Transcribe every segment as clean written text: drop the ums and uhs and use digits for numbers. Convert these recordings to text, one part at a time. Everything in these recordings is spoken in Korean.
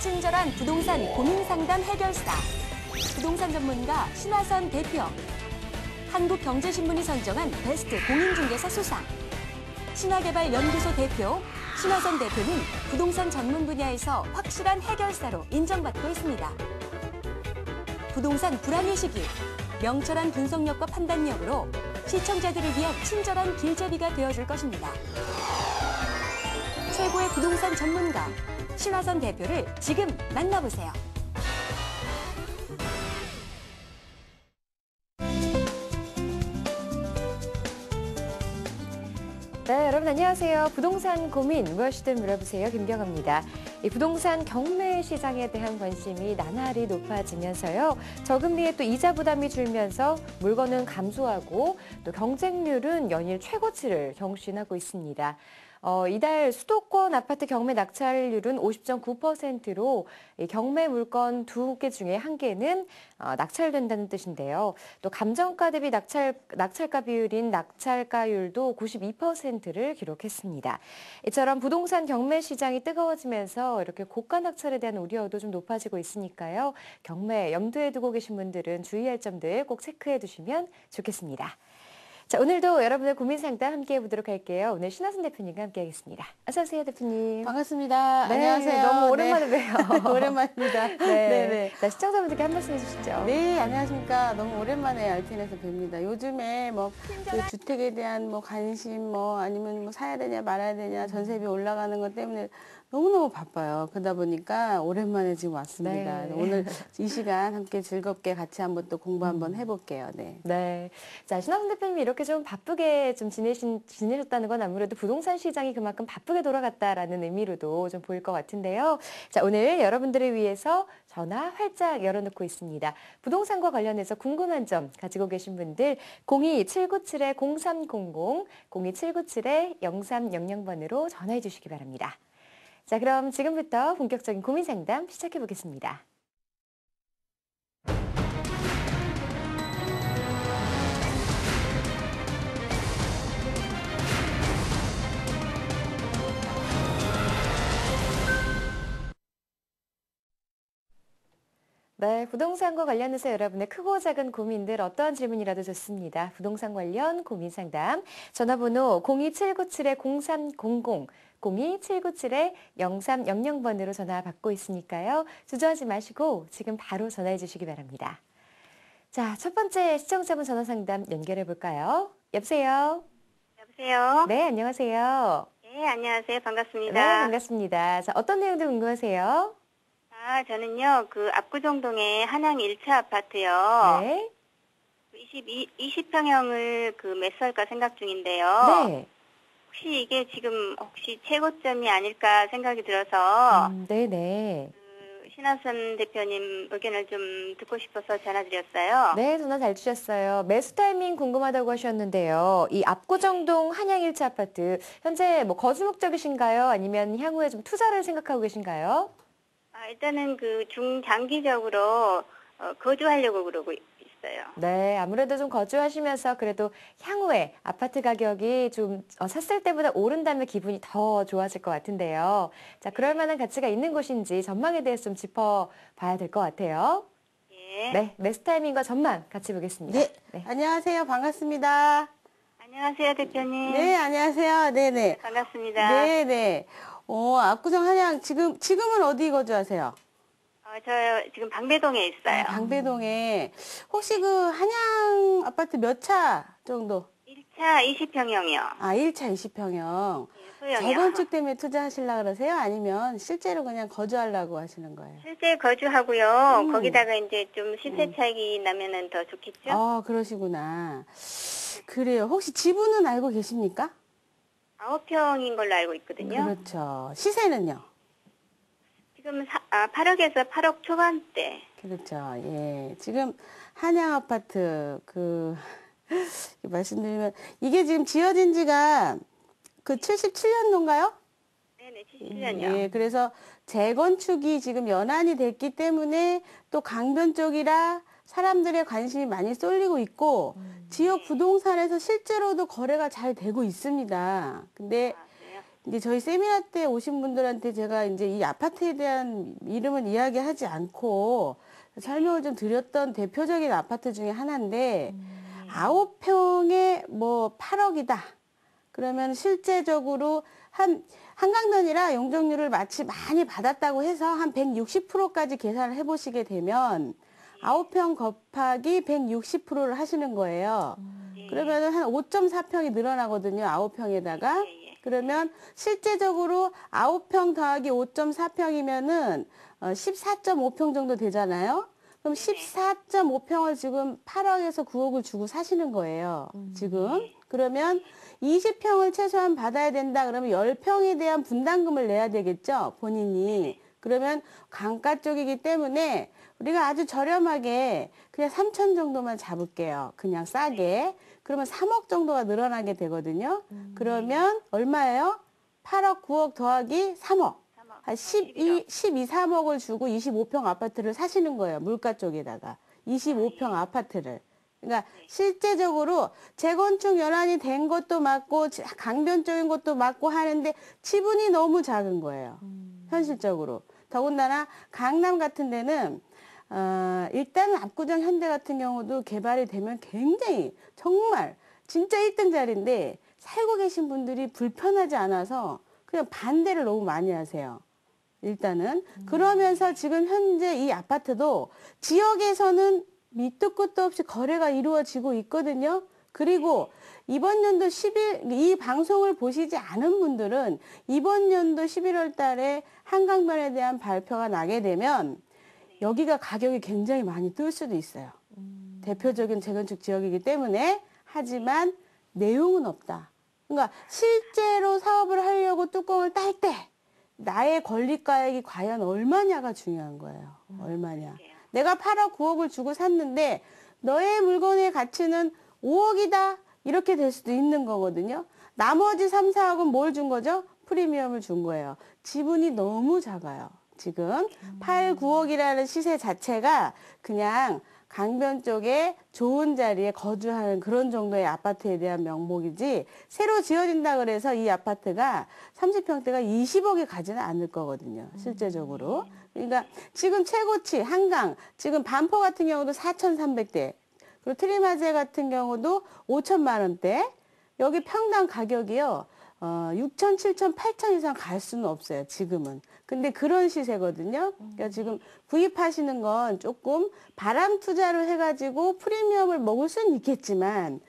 친절한 부동산 고민상담 해결사, 부동산 전문가 신화선 대표, 한국경제신문이 선정한 베스트 공인중개사 수상, 신화개발연구소 대표, 신화선 대표는 부동산 전문 분야에서 확실한 해결사로 인정받고 있습니다. 부동산 불안의 시기, 명철한 분석력과 판단력으로 시청자들을 위한 친절한 길잡이가 되어줄 것입니다. 최고의 부동산 전문가, 신화선 대표를 지금 만나보세요. 네, 여러분 안녕하세요. 부동산 고민 무엇이든 물어보세요. 김경아입니다. 이 부동산 경매 시장에 대한 관심이 나날이 높아지면서요. 저금리에 또 이자 부담이 줄면서 물건은 감소하고 또 경쟁률은 연일 최고치를 경신하고 있습니다. 이달 수도권 아파트 경매 낙찰률은 50.9%로 경매 물건 2개 중에 1개는 낙찰된다는 뜻인데요. 또 감정가 대비 낙찰가 비율인 낙찰가율도 92%를 기록했습니다. 이처럼 부동산 경매 시장이 뜨거워지면서 이렇게 고가 낙찰에 대한 우려도 좀 높아지고 있으니까요. 경매 염두에 두고 계신 분들은 주의할 점들 꼭 체크해 두시면 좋겠습니다. 자, 오늘도 여러분의 고민 상담 함께 해보도록 할게요. 오늘 신화선 대표님과 함께 하겠습니다. 어서 오세요, 대표님. 반갑습니다. 네, 안녕하세요. 너무 오랜만에 봬요. 오랜만입니다. 네. 네네. 자, 시청자분들께 한 말씀 해주시죠. 네, 안녕하십니까. 너무 오랜만에 RTN에서 뵙니다. 요즘에 그 주택에 대한 관심, 아니면 사야 되냐, 말아야 되냐, 전세비 올라가는 것 때문에 너무너무 바빠요. 그러다 보니까 오랜만에 지금 왔습니다. 네. 오늘 이 시간 함께 즐겁게 같이 한번 또 공부 한번 해볼게요. 네. 네. 자, 신화선 대표님이 이렇게 좀 바쁘게 좀 지내셨다는 건 아무래도 부동산 시장이 그만큼 바쁘게 돌아갔다라는 의미로도 좀 보일 것 같은데요. 자, 오늘 여러분들을 위해서 전화 활짝 열어놓고 있습니다. 부동산과 관련해서 궁금한 점 가지고 계신 분들 02797-0300, 02797-0300번으로 전화해 주시기 바랍니다. 자, 그럼 지금부터 본격적인 고민 상담 시작해 보겠습니다. 네, 부동산과 관련해서 여러분의 크고 작은 고민들 어떠한 질문이라도 좋습니다. 부동산 관련 고민 상담 전화번호 02797-0300, 02797-0300번으로 전화 받고 있으니까요. 주저하지 마시고 지금 바로 전화해 주시기 바랍니다. 자, 첫 번째 시청자분 전화 상담 연결해 볼까요? 여보세요? 여보세요? 네, 안녕하세요. 네, 안녕하세요. 반갑습니다. 네, 반갑습니다. 자, 어떤 내용들 궁금하세요? 저는요, 그 압구정동의 한양 1차 아파트요. 네. 20평형을 몇 살까 생각 중인데요. 네. 혹시 이게 지금 최고점이 아닐까 생각이 들어서 네네. 신화선 대표님 의견을 좀 듣고 싶어서 전화드렸어요. 네, 전화 잘 주셨어요. 매수 타이밍 궁금하다고 하셨는데요. 이 압구정동 한양 1차 아파트, 현재 거주 목적이신가요? 아니면 향후에 좀 투자를 생각하고 계신가요? 일단은 중장기적으로 거주하려고 그러고 있어요. 네, 아무래도 좀 거주하시면서 그래도 향후에 아파트 가격이 좀 샀을 때보다 오른다면 기분이 더 좋아질 것 같은데요. 자, 그럴 만한 가치가 있는 곳인지 전망에 대해서 좀 짚어봐야 될 것 같아요. 예. 네, 매수 타이밍과 전망 같이 보겠습니다. 네. 안녕하세요. 반갑습니다. 안녕하세요, 대표님. 네, 안녕하세요. 네네. 반갑습니다. 네네. 압구정 한양 지금은 어디 거주하세요? 저 지금 방배동에 있어요. 방배동에 혹시 그 한양 아파트 몇 차 정도? 1차 20평형이요. 1차 20평형. 소형이요. 재건축 때문에 투자하시려고 그러세요? 아니면 실제로 그냥 거주하려고 하시는 거예요? 실제 거주하고요. 거기다가 이제 좀 시세 차익이 나면은 더 좋겠죠? 그러시구나. 그래요. 혹시 지분은 알고 계십니까? 9평인 걸로 알고 있거든요. 그렇죠. 시세는요? 지금 8억에서 8억 초반대. 그렇죠. 예. 지금 한양 아파트 말씀드리면 이게 지금 지어진 지가 77년도인가요? 네네, 77년이요. 예. 그래서 재건축이 지금 연한이 됐기 때문에 또 강변 쪽이라 사람들의 관심이 많이 쏠리고 있고 지역 부동산에서 실제로도 거래가 잘 되고 있습니다. 근데 이제 저희 세미나 때 오신 분들한테 제가 이제 이 아파트에 대한 이름은 이야기하지 않고 설명을 좀 드렸던 대표적인 아파트 중에 하나인데 9평에 뭐 8억이다. 그러면 실제적으로 한강변이라 용적률을 마치 많이 받았다고 해서 한 160%까지 계산을 해보시게 되면 9평 곱하기 160%를 하시는 거예요. 그러면 한 5.4평이 늘어나거든요. 9평에다가. 그러면 실제적으로 9평 더하기 5.4평이면은 14.5평 정도 되잖아요. 그럼 14.5평을 지금 8억에서 9억을 주고 사시는 거예요. 지금. 그러면 20평을 최소한 받아야 된다. 그러면 10평에 대한 분담금을 내야 되겠죠. 본인이. 그러면 강가 쪽이기 때문에 우리가 아주 저렴하게 그냥 3천 정도만 잡을게요. 그냥 싸게. 그러면 3억 정도가 늘어나게 되거든요. 그러면 얼마예요? 8억, 9억 더하기 3억. 한 12, 3억을 주고 25평 아파트를 사시는 거예요. 물가 쪽에다가. 25평 아파트를. 그러니까 실제적으로 재건축 연한이 된 것도 맞고 강변적인 것도 맞고 하는데 지분이 너무 작은 거예요. 현실적으로. 더군다나 강남 같은 데는 일단 압구정 현대 같은 경우도 개발이 되면 굉장히 정말 진짜 1등 자리인데 살고 계신 분들이 불편하지 않아서 그냥 반대를 너무 많이 하세요. 일단은. 그러면서 지금 현재 이 아파트도 지역에서는 밑도 끝도 없이 거래가 이루어지고 있거든요. 그리고 이번 연도 이 방송을 보시지 않은 분들은 이번 연도 11월 달에 한강변에 대한 발표가 나게 되면 여기가 가격이 굉장히 많이 뜰 수도 있어요. 대표적인 재건축 지역이기 때문에. 하지만 내용은 없다. 그러니까 실제로 사업을 하려고 뚜껑을 딸 때 나의 권리가액이 과연 얼마냐가 중요한 거예요. 얼마냐. 내가 8억, 9억을 주고 샀는데 너의 물건의 가치는 5억이다. 이렇게 될 수도 있는 거거든요. 나머지 3, 4억은 뭘 준 거죠? 프리미엄을 준 거예요. 지분이 너무 작아요. 지금 8, 9억이라는 시세 자체가 그냥 강변 쪽에 좋은 자리에 거주하는 그런 정도의 아파트에 대한 명목이지 새로 지어진다 그래서 이 아파트가 30평대가 20억에 가지는 않을 거거든요. 실제적으로. 그러니까 지금 최고치 한강 지금 반포 같은 경우도 4,300대 그리고 트리마제 같은 경우도 5천만 원대 여기 평당 가격이요. 6천, 7천, 8천 이상 갈 수는 없어요. 지금은. 근데 그런 시세거든요. 그러니까 지금 구입하시는 건 조금 바람 투자를 해가지고 프리미엄을 먹을 수는 있겠지만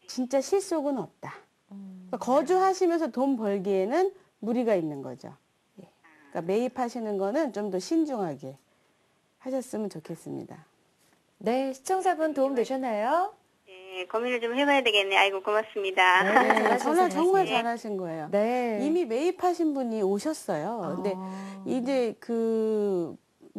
진짜 실속은 없다. 그러니까 거주하시면서 돈 벌기에는 무리가 있는 거죠. 예. 그러니까 매입하시는 거는 좀 더 신중하게 하셨으면 좋겠습니다. 네, 시청자분 도움 되셨나요? 네, 고민을 좀 해봐야 되겠네. 아이고, 고맙습니다. 네, 전화 잘하셨어요. 정말 잘하신 거예요. 네. 이미 매입하신 분이 오셨어요. 근데 이제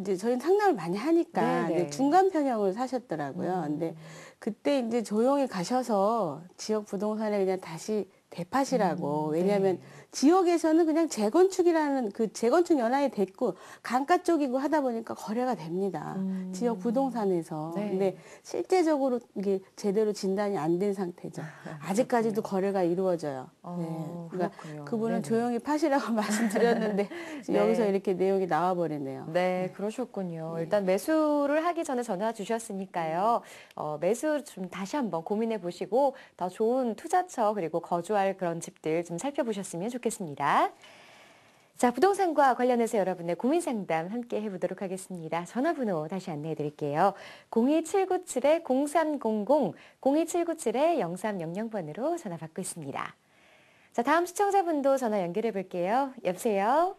저희는 상담을 많이 하니까 네네. 이제 중간 평형을 사셨더라고요. 근데 그때 이제 조용히 가셔서 지역 부동산에 그냥 다시 대파시라고. 왜냐하면 지역에서는 그냥 재건축이라는 그 재건축 연한이 됐고 강가 쪽이고 하다 보니까 거래가 됩니다. 지역 부동산에서. 네. 근데 실제적으로 이게 제대로 진단이 안 된 상태죠. 아직까지도 거래가 이루어져요. 네. 그러니까 그렇군요. 그분은 네네. 조용히 파시라고 말씀드렸는데 네. 여기서 이렇게 내용이 나와버리네요. 네, 그러셨군요. 일단 매수를 하기 전에 전화 주셨으니까요. 매수 좀 다시 한번 고민해 보시고 더 좋은 투자처 그리고 거주할 그런 집들 좀 살펴보셨으면 좋겠습니다. 자, 부동산과 관련해서 여러분의 고민 상담 함께 해보도록 하겠습니다. 전화번호 다시 안내해 드릴게요. 02797-0300, 02797-0300번으로 전화 받고 있습니다. 자, 다음 시청자분도 전화 연결해 볼게요. 여보세요?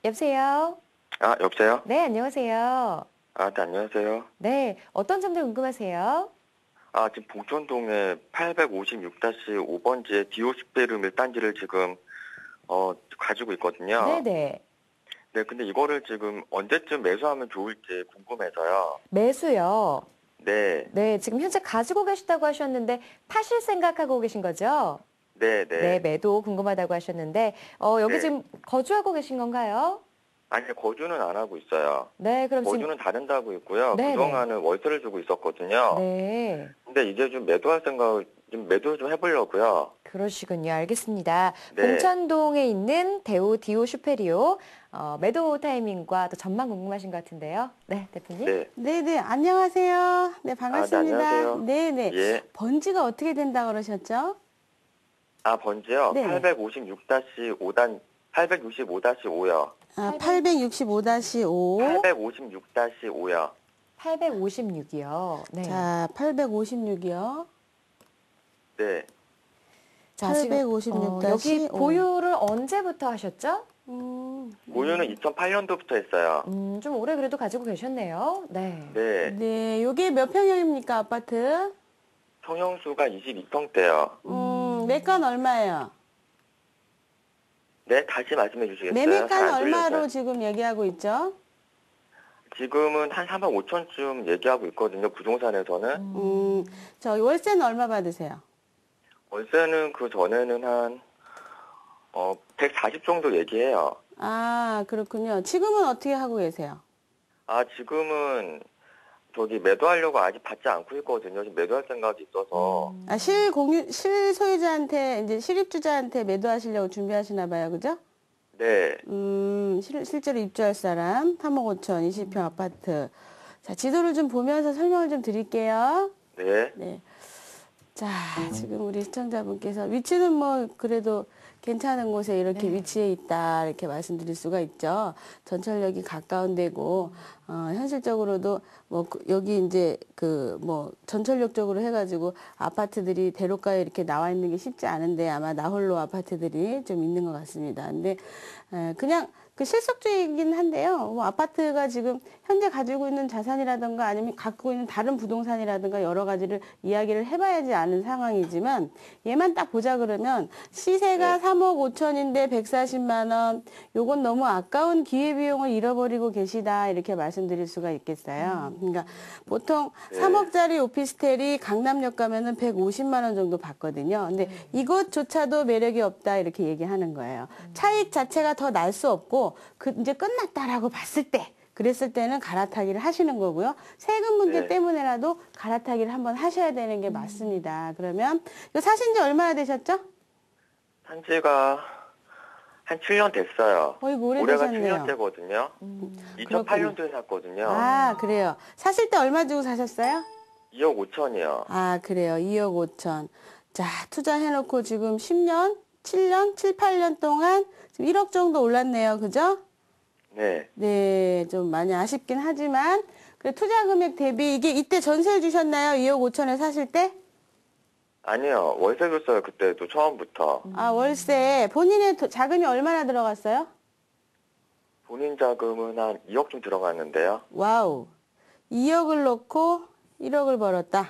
여보세요? 아, 여보세요? 네, 안녕하세요. 아, 네, 안녕하세요. 네, 어떤 점들 궁금하세요? 아, 지금 복촌동에 856-5번지에 디오스페름 1단지를 지금, 가지고 있거든요. 네네. 네, 근데 이거를 지금 언제쯤 매수하면 좋을지 궁금해서요. 매수요. 네, 네, 지금 현재 가지고 계시다고 하셨는데 파실 생각하고 계신 거죠? 네, 네, 네. 매도 궁금하다고 하셨는데 여기 네. 지금 거주하고 계신 건가요? 아니, 거주는 안 하고 있어요. 네, 그럼 지금 거주는 다른 데 하고 있고요. 네, 그동안은 월세를 주고 있었거든요. 네. 근데 이제 좀 매도할 생각을, 좀 매도를 좀 해보려고요. 그러시군요. 알겠습니다. 네. 봉천동에 있는 대우 디오 슈페리오 매도 타이밍과 또 전망 궁금하신 것 같은데요. 네, 대표님. 네. 네네, 안녕하세요. 네, 반갑습니다. 안녕하세요. 네네. 예. 번지가 어떻게 된다 그러셨죠? 번지요? 네. 856-5단, 865-5요. 865-5. 856-5요. 856이요. 네. 자, 856이요. 네. 자, 지금 856-5. 여기 보유를 언제부터 하셨죠? 보유는 2008년도부터 했어요. 좀 오래 그래도 가지고 계셨네요. 네. 네. 네, 요게 몇 평형입니까, 아파트? 평형수가 22평대요. 매가는 얼마예요? 네, 다시 말씀해 주시겠어요? 매매가는 잘안 얼마로 들려서요. 지금 얘기하고 있죠? 지금은 한 3만 5천쯤 얘기하고 있거든요, 부동산에서는. 저 월세는 얼마 받으세요? 월세는 그 전에는 한, 140 정도 얘기해요. 아, 그렇군요. 지금은 어떻게 하고 계세요? 지금은 저기 매도하려고 아직 받지 않고 있거든요. 지금 매도할 생각이 있어서. 실소유자한테, 이제 실입주자한테 매도하시려고 준비하시나 봐요, 그죠? 네. 실제로 입주할 사람, 3억 5천, 20평 아파트. 자, 지도를 좀 보면서 설명을 좀 드릴게요. 네. 네. 자, 지금 우리 시청자분께서 위치는 뭐 그래도 괜찮은 곳에 이렇게 위치해 있다 이렇게 말씀드릴 수가 있죠. 전철역이 가까운 데고 현실적으로도 뭐 여기 이제 그 뭐 전철역 쪽으로 해가지고 아파트들이 대로가에 이렇게 나와 있는 게 쉽지 않은데 아마 나홀로 아파트들이 좀 있는 것 같습니다. 근데 그냥 그 실속주의이긴 한데요. 뭐 아파트가 지금 현재 가지고 있는 자산이라든가 아니면 갖고 있는 다른 부동산이라든가 여러 가지를 이야기를 해봐야지 아는 상황이지만 얘만 딱 보자 그러면 시세가 3억 5천인데 140만 원. 요건 너무 아까운 기회비용을 잃어버리고 계시다 이렇게 말씀드릴 수가 있겠어요. 그러니까 보통 3억짜리 오피스텔이 강남역 가면은 150만 원 정도 받거든요. 근데 이것조차도 매력이 없다 이렇게 얘기하는 거예요. 차익 자체가 더 날 수 없고 이제 끝났다라고 봤을 때 그랬을 때는 갈아타기를 하시는 거고요. 세금 문제 때문에라도 갈아타기를 한번 하셔야 되는 게 맞습니다. 그러면 이거 사신 지 얼마나 되셨죠? 산 지가 한 7년 됐어요. 어이구, 올해가 오래되셨네요. 7년째거든요. 2008년도에 샀거든요. 아, 그래요. 사실 때 얼마 주고 사셨어요? 2억 5천이요. 아, 그래요. 2억 5천. 자, 투자해놓고 지금 10년, 7년, 7, 8년 동안 지금 1억 정도 올랐네요. 그죠? 네. 네, 좀 많이 아쉽긴 하지만 그 투자 금액 대비 이게 이때 전세 주셨나요? 2억 5천에 사실 때? 아니요. 월세 줬어요. 그때도 처음부터. 아, 월세. 본인의 자금이 얼마나 들어갔어요? 본인 자금은 한 2억쯤 들어갔는데요. 와우. 2억을 넣고 1억을 벌었다.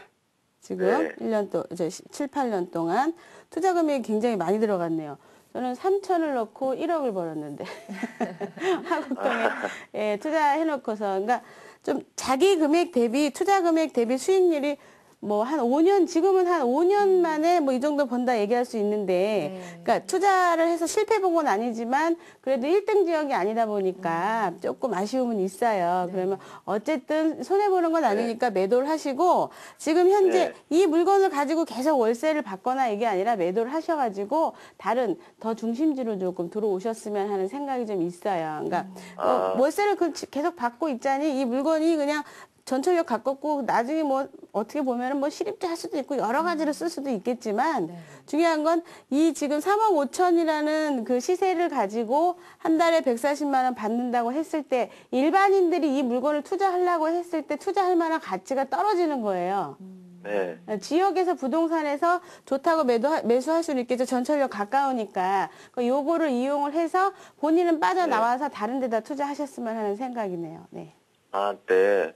지금 네. 1년 또, 7, 8년 동안 투자 금액이 굉장히 많이 들어갔네요. 저는 3천을 넣고 1억을 벌었는데. 한국통에 예, 투자해놓고서. 그러니까 좀 자기 금액 대비, 투자 금액 대비 수익률이 뭐 한 5년, 지금은 한 5년 만에 뭐 이 정도 번다 얘기할 수 있는데, 그러니까 투자를 해서 실패 본 건 아니지만 그래도 1등 지역이 아니다 보니까 조금 아쉬움은 있어요. 그러면 어쨌든 손해보는 건 아니니까 매도를 하시고, 지금 현재 이 물건을 가지고 계속 월세를 받거나 이게 아니라 매도를 하셔가지고 다른 더 중심지로 조금 들어오셨으면 하는 생각이 좀 있어요. 그러니까 월세를 계속 받고 있자니 이 물건이 그냥 전철역 가깝고 나중에 뭐 어떻게 보면은 뭐 실입주 할 수도 있고 여러 가지로 쓸 수도 있겠지만 중요한 건 이 지금 3억 5천이라는 그 시세를 가지고 한 달에 140만 원 받는다고 했을 때 일반인들이 이 물건을 투자하려고 했을 때 투자할 만한 가치가 떨어지는 거예요. 네. 지역에서 부동산에서 좋다고 매수할 수는 있겠죠. 전철역 가까우니까. 요거를 이용을 해서 본인은 빠져나와서 다른 데다 투자하셨으면 하는 생각이네요. 네. 네.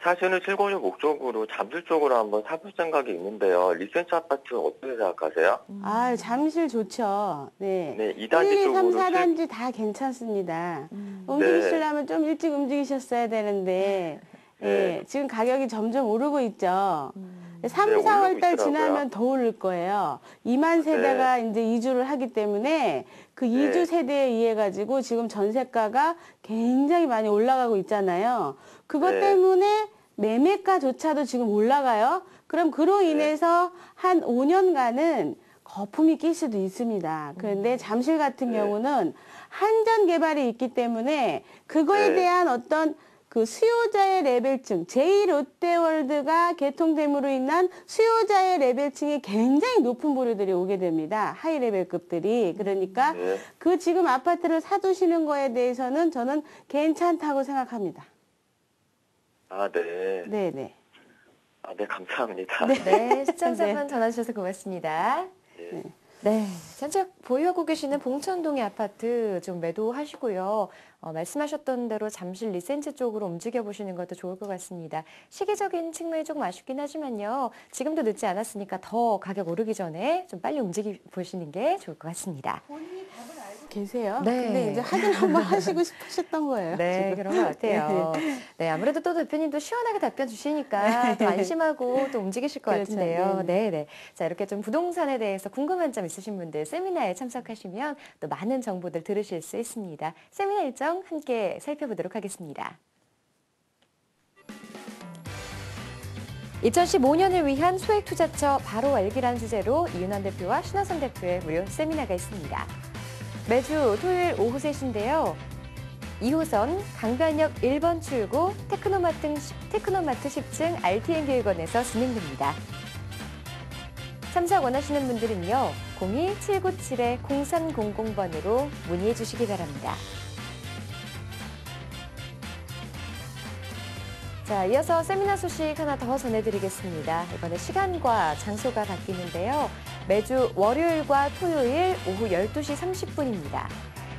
사실은 실거주 목적으로 잠실 쪽으로 한번 사볼 생각이 있는데요. 리센스 아파트 어떻게 생각하세요? 아, 잠실 좋죠. 네. 네, 2단지 1, 2, 3, 쪽으로 4단지 다 괜찮습니다. 움직이시려면 좀 일찍 움직이셨어야 되는데, 예, 지금 가격이 점점 오르고 있죠. 3, 네, 4월 오르고 달 있더라고요. 지나면 더 오를 거예요. 2만 세대가 이제 이주를 하기 때문에 그 이주 세대에 의해 가지고 지금 전세가가 굉장히 많이 올라가고 있잖아요. 그것 때문에 매매가조차도 지금 올라가요. 그럼 그로 인해서 한 5년간은 거품이 낄 수도 있습니다. 그런데 잠실 같은 경우는 한전 개발이 있기 때문에 그거에 대한 어떤 그 수요자의 레벨층, 제2롯데월드가 개통됨으로 인한 수요자의 레벨층이 굉장히 높은 부류들이 오게 됩니다. 하이레벨급들이. 그러니까 그 지금 아파트를 사두시는 거에 대해서는 저는 괜찮다고 생각합니다. 아, 네. 네네. 아, 네, 감사합니다. 네, 시청자분 전화 주셔서 고맙습니다. 네. 네, 현재 보유하고 계시는 봉천동의 아파트 좀 매도하시고요. 말씀하셨던 대로 잠실 리센지 쪽으로 움직여 보시는 것도 좋을 것 같습니다. 시기적인 측면이 조금 아쉽긴 하지만요. 지금도 늦지 않았으니까 더 가격 오르기 전에 좀 빨리 움직여 보시는 게 좋을 것 같습니다. 계세요? 네. 근데 이제 확인 한번 하시고 싶으셨던 거예요. 네, 지금. 그런 것 같아요. 네, 아무래도 또 대표님도 시원하게 답변 주시니까 또 안심하고 또 움직이실 것 그렇죠. 같은데요. 네네. 네, 네. 자, 이렇게 좀 부동산에 대해서 궁금한 점 있으신 분들 세미나에 참석하시면 또 많은 정보들 들으실 수 있습니다. 세미나 일정 함께 살펴보도록 하겠습니다. 2015년을 위한 소액투자처 바로 알기란 주제로 이윤환 대표와 신하선 대표의 무료 세미나가 있습니다. 매주 토요일 오후 3시인데요. 2호선 강변역 1번 출구 테크노마트 10층 RTN 교육원에서 진행됩니다. 참석 원하시는 분들은요. 02-797-0300번으로 문의해 주시기 바랍니다. 자, 이어서 세미나 소식 하나 더 전해드리겠습니다. 이번에 시간과 장소가 바뀌는데요. 매주 월요일과 토요일 오후 12시 30분입니다.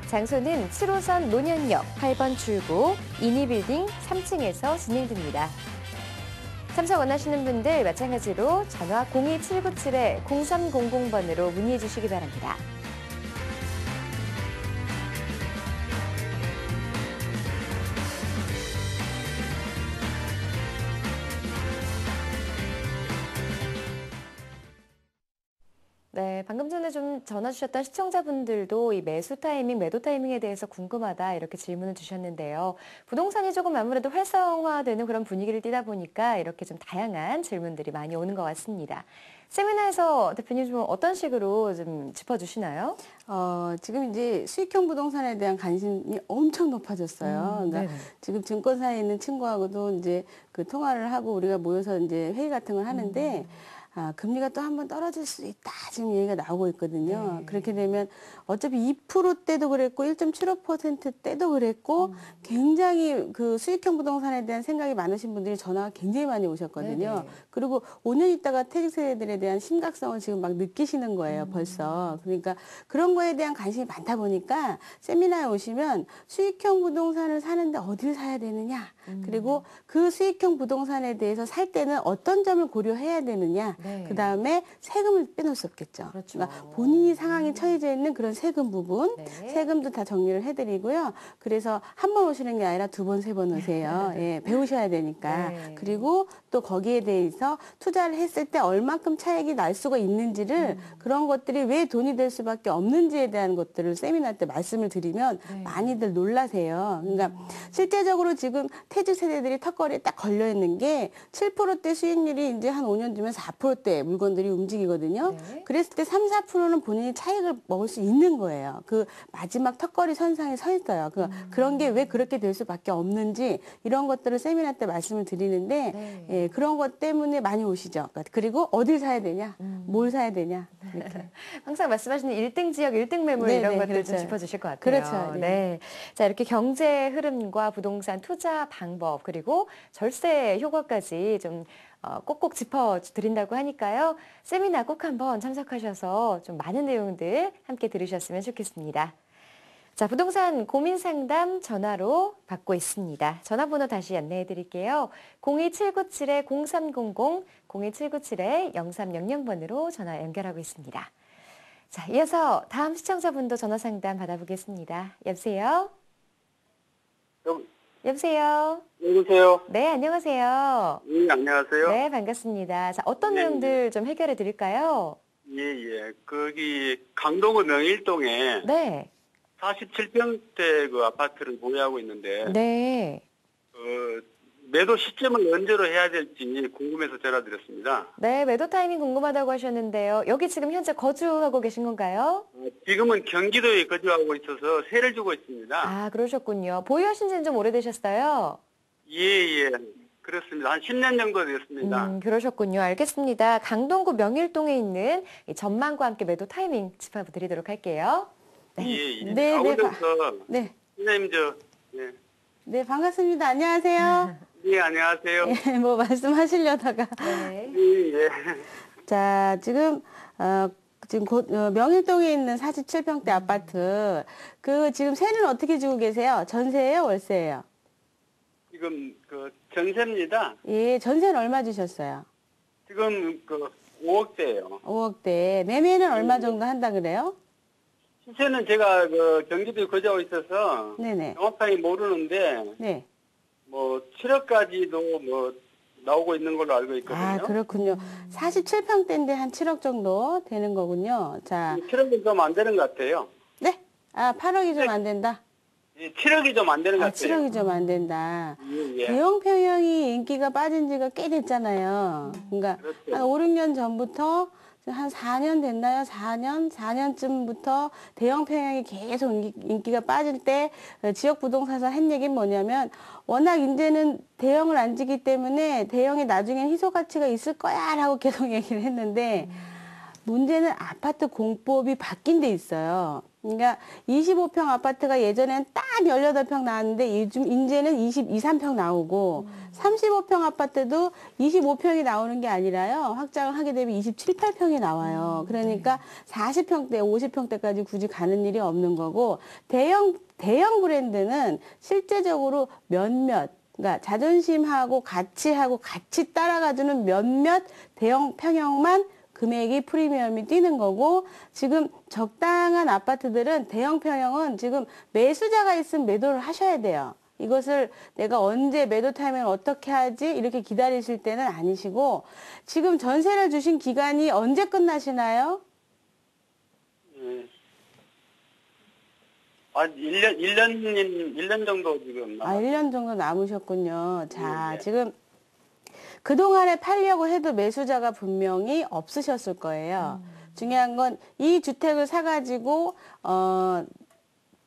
장소는 7호선 논현역 8번 출구 이니빌딩 3층에서 진행됩니다. 참석 원하시는 분들 마찬가지로 전화 02-797-0300번으로 문의해 주시기 바랍니다. 네, 방금 전에 좀 전화 주셨던 시청자분들도 이 매수 타이밍, 매도 타이밍에 대해서 궁금하다 이렇게 질문을 주셨는데요. 부동산이 조금 아무래도 활성화되는 그런 분위기를 띠다 보니까 이렇게 좀 다양한 질문들이 많이 오는 것 같습니다. 세미나에서 대표님 좀 어떤 식으로 좀 짚어주시나요? 지금 이제 수익형 부동산에 대한 관심이 엄청 높아졌어요. 그러니까 지금 증권사에 있는 친구하고도 이제 그 통화를 하고 우리가 모여서 이제 회의 같은 걸 하는데 금리가 또 한번 떨어질 수 있다. 지금 얘기가 나오고 있거든요. 그렇게 되면 어차피 2%대도 그랬고 1.75%대도 그랬고 굉장히 그 수익형 부동산에 대한 생각이 많으신 분들이 전화가 굉장히 많이 오셨거든요. 네네. 그리고 5년 있다가 퇴직 세대들에 대한 심각성을 지금 막 느끼시는 거예요. 벌써. 그러니까 그런 거에 대한 관심이 많다 보니까 세미나에 오시면 수익형 부동산을 사는데 어딜 사야 되느냐. 그리고 그 수익형 부동산에 대해서 살 때는 어떤 점을 고려해야 되느냐. 네. 그 다음에 세금을 빼놓을 수 없겠죠. 그렇죠. 그러니까 본인이 상황이 처해져 있는 그런 세금 부분, 네. 세금도 다 정리를 해드리고요. 그래서 한 번 오시는 게 아니라 2번, 3번 오세요. 예, 배우셔야 되니까. 네. 그리고 또 거기에 대해서 투자를 했을 때 얼만큼 차익이 날 수가 있는지를 그런 것들이 왜 돈이 될 수밖에 없는지에 대한 것들을 세미나 때 말씀을 드리면 많이들 놀라세요. 그러니까 실제적으로 지금 퇴직 세대들이 턱걸이에 딱 걸려 있는 게 7%대 수익률이 이제 한 5년 뒤면 4%대 물건들이 움직이거든요. 네. 그랬을 때 3, 4%는 본인이 차익을 먹을 수 있는 거예요. 그 마지막 턱걸이 선상에 서 있어요. 그런 게 왜 그렇게 될 수밖에 없는지 이런 것들을 세미나 때 말씀을 드리는데 네. 예, 그런 것 때문에 많이 오시죠. 그리고 어딜 사야 되냐, 뭘 사야 되냐. 이렇게. 항상 말씀하시는 1등 지역, 1등 매물 네, 이런 네, 것들 좀 그렇죠. 짚어주실 것 같아요. 그렇죠. 네. 네. 자, 이렇게 경제 흐름과 부동산 투자 방법 그리고 절세 효과까지 좀 꼭꼭 짚어드린다고 하니까요. 세미나 꼭 한번 참석하셔서 좀 많은 내용들 함께 들으셨으면 좋겠습니다. 자, 부동산 고민 상담 전화로 받고 있습니다. 전화번호 다시 안내해 드릴게요. 02797-0300, 02797-0300번으로 전화 연결하고 있습니다. 자, 이어서 다음 시청자분도 전화 상담 받아보겠습니다. 여보세요? 여보세요? 여보세요? 네, 안녕하세요. 예, 안녕하세요. 네, 반갑습니다. 자, 어떤 네, 내용들 좀 해결해 드릴까요? 예, 예. 거기 강동구 명일동에 네. 47평대 그 아파트를 보유하고 있는데, 네. 매도 시점을 언제로 해야 될지 궁금해서 전화드렸습니다. 네, 매도 타이밍 궁금하다고 하셨는데요. 여기 지금 현재 거주하고 계신 건가요? 지금은 경기도에 거주하고 있어서 세를 주고 있습니다. 아, 그러셨군요. 보유하신 지는 좀 오래되셨어요? 예. 그렇습니다. 한 10년 정도 됐습니다. 그러셨군요. 알겠습니다. 강동구 명일동에 있는 이 전망과 함께 매도 타이밍 짚어드리도록 할게요. 예. 네, 그래서 네. 선생님 네, 반갑습니다. 안녕하세요. 예, 안녕하세요. 예, 뭐 말씀하시려다가. 네. 예. 자, 지금 명일동에 있는 47평대 아파트. 지금 세는 어떻게 주고 계세요? 전세예요, 월세예요? 지금 전세입니다. 예, 전세는 얼마 주셨어요? 지금 5억대예요. 5억대. 매매는 얼마 정도 한다 그래요? 시세는 제가 경기도에 거주하고 있어서 네네. 정확하게 모르는데 네. 7억까지도 나오고 있는 걸로 알고 있거든요. 아, 그렇군요. 47평대인데 한 7억 정도 되는 거군요. 자, 7억이 좀 안 되는 것 같아요. 네. 8억이 좀 안 된다. 예, 7억이 좀 안 되는 것 같아요. 7억이 좀 안 된다. 예. 대형 평형이 인기가 빠진 지가 꽤 됐잖아요. 그러니까 그렇죠. 한 5, 6년 전부터 한 4년 됐나요? 4년쯤부터 대형 평형이 계속 인기가 빠질 때 지역 부동산에서 한 얘기는 뭐냐면 워낙 이제는 대형을 안 지기 때문에 대형이 나중엔 희소 가치가 있을 거야 라고 계속 얘기를 했는데 문제는 아파트 공법이 바뀐 데 있어요. 그러니까 25평 아파트가 예전엔 딱 18평 나왔는데 요즘 이제는 22, 3평 나오고 35평 아파트도 25평이 나오는 게 아니라요. 확장을 하게 되면 27, 8평이 나와요. 그러니까 40평대, 50평대까지 굳이 가는 일이 없는 거고 대형 브랜드는 실제적으로 몇몇 그러니까 자존심하고 가치하고 같이 따라가주는 몇몇 대형 평형만 금액이 프리미엄이 뛰는 거고 지금 적당한 아파트들은 대형 평형은 지금 매수자가 있으면 매도를 하셔야 돼요. 이것을 내가 언제 매도 타이밍을 어떻게 하지 이렇게 기다리실 때는 아니시고 지금 전세를 주신 기간이 언제 끝나시나요? 예. 1년 정도 지금. 1년 정도 남으셨군요. 자, 네. 지금 그동안에 팔려고 해도 매수자가 분명히 없으셨을 거예요. 중요한 건 이 주택을 사가지고,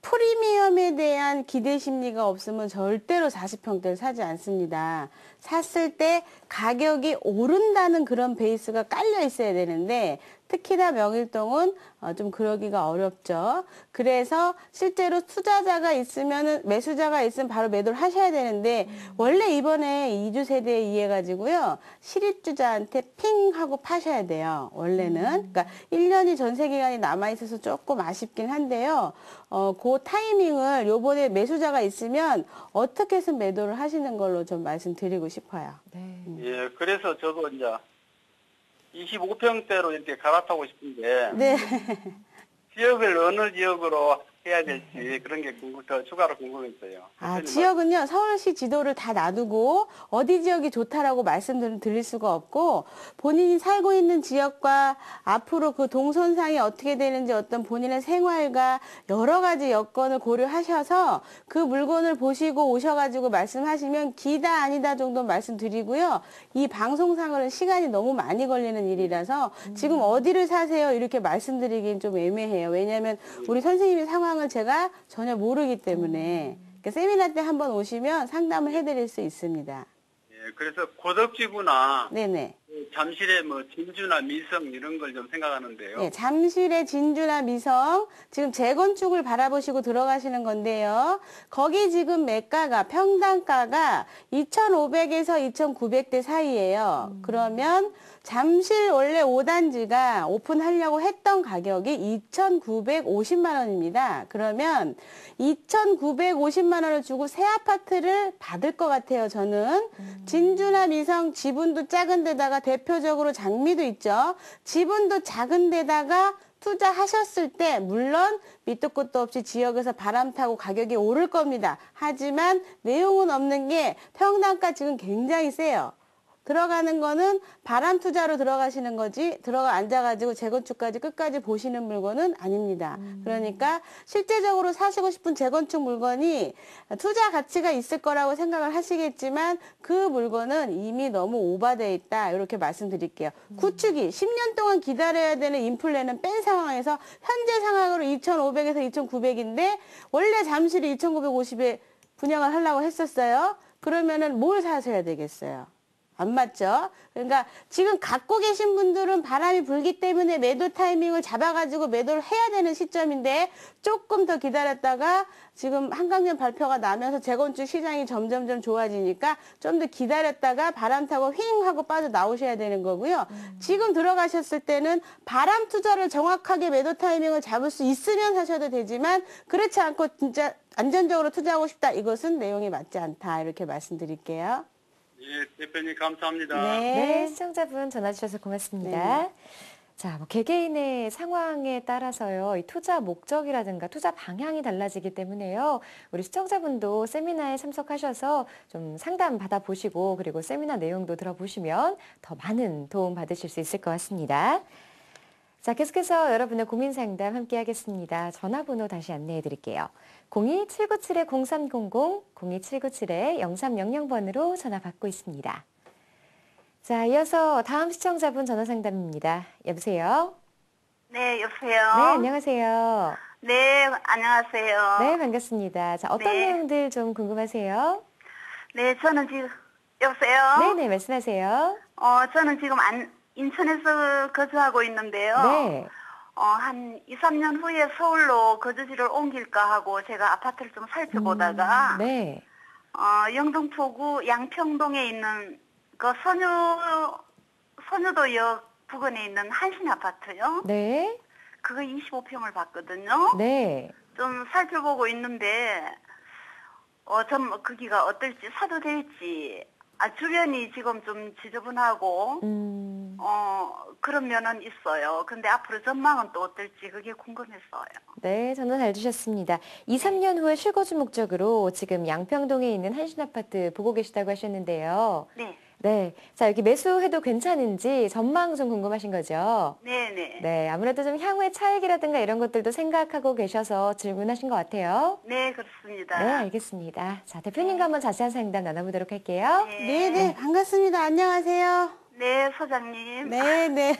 프리미엄에 대한 기대 심리가 없으면 절대로 40평대를 사지 않습니다. 샀을 때 가격이 오른다는 그런 베이스가 깔려 있어야 되는데 특히나 명일동은 좀 그러기가 어렵죠. 그래서 실제로 투자자가 있으면은 매수자가 있으면 바로 매도를 하셔야 되는데 원래 이번에 이주 세대에 의해 가지고요. 실입주자한테 핑 하고 파셔야 돼요. 원래는. 그러니까 1년이 전세 기간이 남아 있어서 조금 아쉽긴 한데요. 그 타이밍을 요번에 매수자가 있으면 어떻게 해서 매도를 하시는 걸로 좀 말씀드리고 싶어요. 네. 예, 그래서 저도 이제 25평대로 이렇게 갈아타고 싶은데 네. 지역을 어느 지역으로 해야 될지 그런 게 더 추가로 궁금했어요. 지역은요, 서울시 지도를 다 놔두고 어디 지역이 좋다라고 말씀을 드릴 수가 없고 본인이 살고 있는 지역과 앞으로 그 동선상이 어떻게 되는지 어떤 본인의 생활과 여러 가지 여건을 고려하셔서 그 물건을 보시고 오셔가지고 말씀하시면 기다 아니다 정도 말씀드리고요. 이 방송상으로는 시간이 너무 많이 걸리는 일이라서 지금 어디를 사세요 이렇게 말씀드리기는 좀 애매해요. 왜냐하면 우리 선생님의 상황을 제가 전혀 모르기 때문에 그러니까 세미나 때 한번 오시면 상담을 해드릴 수 있습니다. 예, 그래서 고덕지구나 네네. 잠실의 진주나 미성 이런 걸 좀 생각하는데요. 네, 잠실의 진주나 미성 지금 재건축을 바라보시고 들어가시는 건데요. 거기 지금 매가가 평당가가 2,500에서 2,900대 사이예요. 그러면 잠실 원래 5단지가 오픈하려고 했던 가격이 2,950만 원입니다. 그러면 2,950만 원을 주고 새 아파트를 받을 것 같아요, 저는. 진주나 미성 지분도 작은 데다가 대표적으로 장미도 있죠. 지분도 작은 데다가 투자하셨을 때 물론 밑도 끝도 없이 지역에서 바람 타고 가격이 오를 겁니다. 하지만 내용은 없는 게 평당가 지금 굉장히 세요. 들어가는 거는 바람 투자로 들어가시는 거지 앉아가지고 재건축까지 끝까지 보시는 물건은 아닙니다. 그러니까 실제적으로 사시고 싶은 재건축 물건이 투자 가치가 있을 거라고 생각을 하시겠지만 그 물건은 이미 너무 오버돼 있다. 이렇게 말씀드릴게요. 구축이 10년 동안 기다려야 되는 인플레는 뺀 상황에서 현재 상황으로 2,500에서 2,900인데 원래 잠실이 2,950에 분양을 하려고 했었어요. 그러면은 뭘 사셔야 되겠어요? 안 맞죠? 그러니까 지금 갖고 계신 분들은 바람이 불기 때문에 매도 타이밍을 잡아가지고 매도를 해야 되는 시점인데 조금 더 기다렸다가 지금 한강변 발표가 나면서 재건축 시장이 점점점 좋아지니까 좀 더 기다렸다가 바람 타고 휘잉 하고 빠져 나오셔야 되는 거고요. 지금 들어가셨을 때는 바람 투자를 정확하게 매도 타이밍을 잡을 수 있으면 사셔도 되지만 그렇지 않고 진짜 안전적으로 투자하고 싶다. 이것은 내용이 맞지 않다. 이렇게 말씀드릴게요. 예, 대표님 감사합니다. 네, 시청자분 전화 주셔서 고맙습니다. 네. 자, 개개인의 상황에 따라서요, 이 투자 목적이라든가 투자 방향이 달라지기 때문에요. 우리 시청자분도 세미나에 참석하셔서 좀 상담 받아보시고 그리고 세미나 내용도 들어보시면 더 많은 도움 받으실 수 있을 것 같습니다. 자, 계속해서 여러분의 고민 상담 함께 하겠습니다. 전화번호 다시 안내해 드릴게요. 02797-0300, 02797-0300번으로 전화 받고 있습니다. 자, 이어서 다음 시청자분 전화 상담입니다. 여보세요? 네, 여보세요. 네, 안녕하세요. 네, 안녕하세요. 네, 반갑습니다. 자, 어떤 네. 내용들 좀 궁금하세요? 네, 저는 지금 여보세요. 네네, 말씀하세요. 저는 지금 인천에서 거주하고 있는데요. 네. 한 2, 3년 후에 서울로 거주지를 옮길까 하고 제가 아파트를 좀 살펴보다가 네. 영등포구 양평동에 있는 그 선유도역 부근에 있는 한신 아파트요. 네. 그거 25평을 봤거든요. 네. 좀 살펴보고 있는데 좀 거기가 어떨지 사도 될지 주변이 지금 좀 지저분하고 그런 면은 있어요. 근데 앞으로 전망은 또 어떨지 그게 궁금했어요. 네, 전화 잘 주셨습니다. 2, 3년 후에 실거주 목적으로 지금 양평동에 있는 한신 아파트 보고 계시다고 하셨는데요. 네. 네. 자, 여기 매수해도 괜찮은지 전망 좀 궁금하신 거죠? 네네. 네, 아무래도 좀 향후의 차익이라든가 이런 것들도 생각하고 계셔서 질문하신 것 같아요. 네, 그렇습니다. 네, 알겠습니다. 자, 대표님과 한번 자세한 상담 나눠보도록 할게요. 네, 반갑습니다. 안녕하세요. 네, 소장님. 네.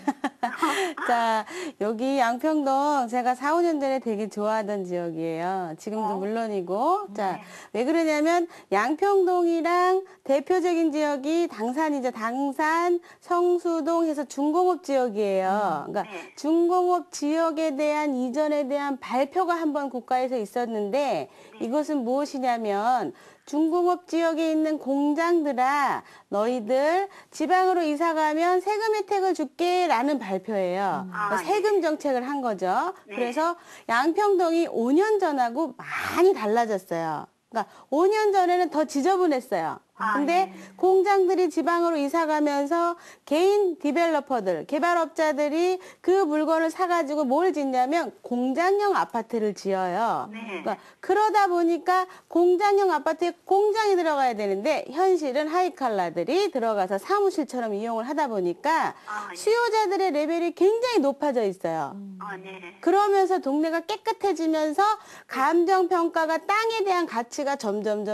자, 여기 양평동 제가 4, 5년 전에 되게 좋아하던 지역이에요. 지금도 물론이고. 자, 왜 그러냐면 양평동이랑 대표적인 지역이 당산이죠. 당산, 성수동 해서 중공업 지역이에요. 그러니까 네. 중공업 지역에 대한 이전에 대한 발표가 한번 국가에서 있었는데 이것은 무엇이냐면 중공업 지역에 있는 공장들아 너희들 지방으로 이사 가면 세금 혜택을 줄게라는 발표예요. 그러니까 세금 정책을 한 거죠. 네. 그래서 양평동이 5년 전하고 많이 달라졌어요. 그러니까 5년 전에는 더 지저분했어요. 근데 공장들이 지방으로 이사 가면서 개인 디벨로퍼들, 개발업자들이 그 물건을 사가지고 뭘 짓냐면 공장형 아파트를 지어요. 네. 그러니까 그러다 보니까 공장형 아파트에 공장이 들어가야 되는데 현실은 하이칼라들이 들어가서 사무실처럼 이용을 하다 보니까 수요자들의 레벨이 굉장히 높아져 있어요. 네. 그러면서 동네가 깨끗해지면서 감정평가가 땅에 대한 가치가 점점